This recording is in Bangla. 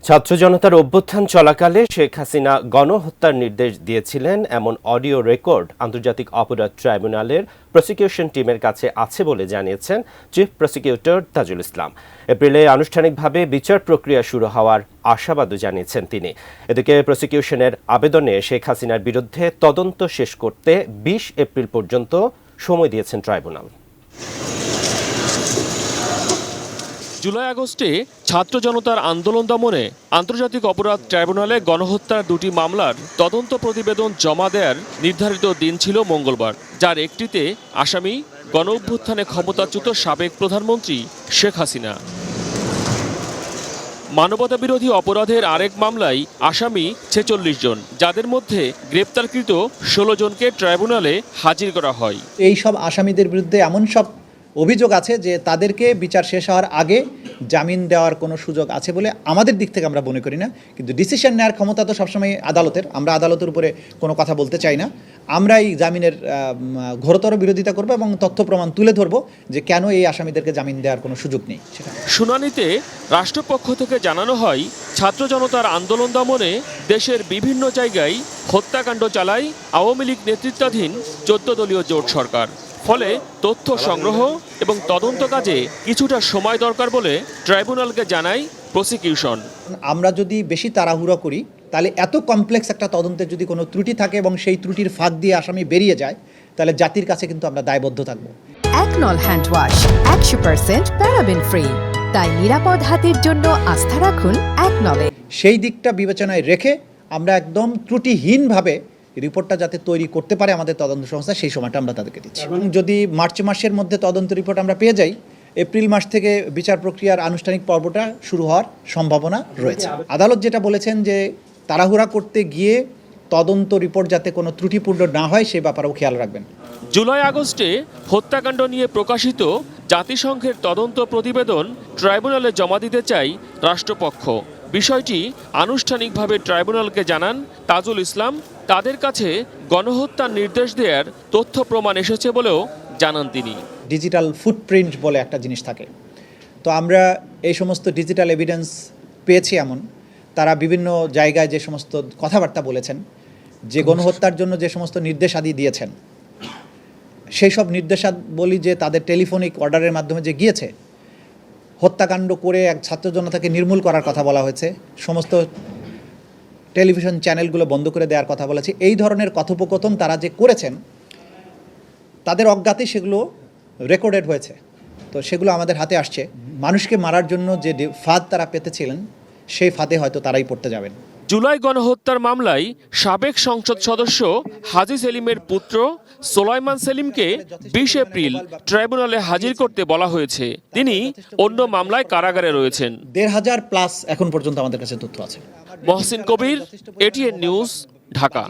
ছাত্র জনতার অভ্যুত্থান চলাকালে শেখ হাসিনা গণহত্যার নির্দেশ দিয়েছিলেন এমন অডিও রেকর্ড আন্তর্জাতিক অপরাধ ট্রাইব্যুনালের প্রসিকিউশন টিমের কাছে আছে বলে জানিয়েছেন চিফ প্রসিকিউটর তাজুল ইসলাম। এপ্রিলে আনুষ্ঠানিকভাবে বিচার প্রক্রিয়া শুরু হওয়ার আশাবাদও জানিয়েছেন তিনি। এদিকে প্রসিকিউশনের আবেদনে শেখ হাসিনার বিরুদ্ধে তদন্ত শেষ করতে ২০ এপ্রিল পর্যন্ত সময় দিয়েছেন ট্রাইব্যুনাল। জুলাই আগস্টে ছাত্র জনতার আন্দোলন দমনে আন্তর্জাতিক অপরাধ ট্রাইব্যুনালে গণহত্যার দুটি মামলার তদন্ত প্রতিবেদন জমা দেওয়ার নির্ধারিত দিন ছিল মঙ্গলবার, যার একটিতে আসামি গণঅভ্যুত্থানে ক্ষমতাচ্যুত সাবেক প্রধানমন্ত্রী শেখ হাসিনা। মানবতাবিরোধী অপরাধের আরেক মামলায় আসামি ৪৬ জন, যাদের মধ্যে গ্রেপ্তারকৃত ১৬ জনকে ট্রাইব্যুনালে হাজির করা হয়। এই সব আসামিদের বিরুদ্ধে এমন সব অভিযোগ আছে যে তাদেরকে বিচার শেষ হওয়ার আগে জামিন দেওয়ার কোনো সুযোগ আছে বলে আমাদের দিক থেকে আমরা মনে করি না। কিন্তু ডিসিশন নেওয়ার ক্ষমতা তো সবসময় আদালতের, আমরা আদালতের উপরে কোনো কথা বলতে চাই না। আমরা এই জামিনের ঘোরতর বিরোধিতা করব এবং তথ্য প্রমাণ তুলে ধরব যে কেন এই আসামিদেরকে জামিন দেওয়ার কোনো সুযোগ নেই। শুনানিতে রাষ্ট্রপক্ষ থেকে জানানো হয়, ছাত্র জনতার আন্দোলন দমনে দেশের বিভিন্ন জায়গায় হত্যাকাণ্ড চালায় আওয়ামী লীগ নেতৃত্বাধীন ১৪ দলীয় জোট সরকার। ফলে তথ্য সংগ্রহ এবং তদন্ত কাজে কিছুটা সময় দরকার বলে ট্রাইব্যুনালকে জানায় প্রসিকিউশন। আমরা যদি বেশি তাড়াহুড়ো করি তাহলে এত কমপ্লেক্স একটা তদন্তের যদি কোনো ত্রুটি থাকে এবং সেই ত্রুটির ফাঁক দিয়ে আসামি বেরিয়ে যায় তাহলে জাতির কাছে কিন্তু আমরা দায়বদ্ধ থাকবো। একনল হ্যান্ড ওয়াশ 100% প্যারাবেন ফ্রি, তাই নিরাপদ হাতের জন্য আস্থা রাখুন একনলে। সেই দিকটা বিবেচনায় রেখে আমরা একদম ত্রুটিহীনভাবে রিপোর্টটা যাতে তৈরি করতে পারে আমাদের তদন্ত সংস্থা, সেই সময়টা আমরা তাদেরকে দিচ্ছি। এবং যদি মার্চ মাসের মধ্যে তদন্ত রিপোর্ট আমরা পেয়ে যাই, এপ্রিল মাস থেকে বিচার প্রক্রিয়ার আনুষ্ঠানিক পর্বটা শুরু হওয়ার সম্ভাবনা রয়েছে। আদালত যেটা বলেছেন যে তাড়াহুড়া করতে গিয়ে তদন্ত রিপোর্ট যাতে কোনো ত্রুটিপূর্ণ না হয় সে ব্যাপারেও খেয়াল রাখবেন। জুলাই আগস্টে হত্যাকাণ্ড নিয়ে প্রকাশিত জাতিসংঘের তদন্ত প্রতিবেদন ট্রাইব্যুনালে জমা দিতে চাই রাষ্ট্রপক্ষ। বিষয়টি আনুষ্ঠানিকভাবে ট্রাইব্যুনালকে জানান তাজুল ইসলাম। তাদের কাছে গণহত্যার নির্দেশ দেওয়ার তথ্য প্রমাণ এসেছে বলেও জানান তিনি। ডিজিটাল ফুটপ্রিন্ট বলে একটা জিনিস থাকে, তো আমরা এই সমস্ত ডিজিটাল এভিডেন্স পেয়েছি। এমন তারা বিভিন্ন জায়গায় যে সমস্ত কথাবার্তা বলেছেন, যে গণহত্যার জন্য যে সমস্ত নির্দেশাদি দিয়েছেন, সেই সব নির্দেশাবলী যে তাদের টেলিফোনিক অর্ডারের মাধ্যমে যে গিয়েছে, হত্যাকাণ্ড করে এক ছাত্র জনতাকে নির্মূল করার কথা বলা হয়েছে, সমস্ত টেলিভিশন চ্যানেলগুলো বন্ধ করে দেওয়ার কথা বলেছে, এই ধরনের কথোপকথন তারা যে করেছেন তাদের অজ্ঞাতে সেগুলো রেকর্ডেড হয়েছে। তো সেগুলো আমাদের হাতে আসছে। মানুষকে মারার জন্য যে ফাঁদ তারা পেতেছিলেন সেই ফাঁদে হয়তো তারাই পড়তে যাবেন। জুলাই গণহত্যার মামলায় সাবেক সংসদ সদস্য হাজী সেলিমের পুত্র সোলাইমান সেলিমকে ২০ এপ্রিল ট্রাইব্যুনালে হাজির করতে বলা হয়েছে। তিনি অন্য মামলায় কারাগারে রয়েছেন। ১,৫০০+ এখন পর্যন্ত আমাদের কাছে তথ্য আছে। মহসিন কবির, এটিএন নিউজ, ঢাকা।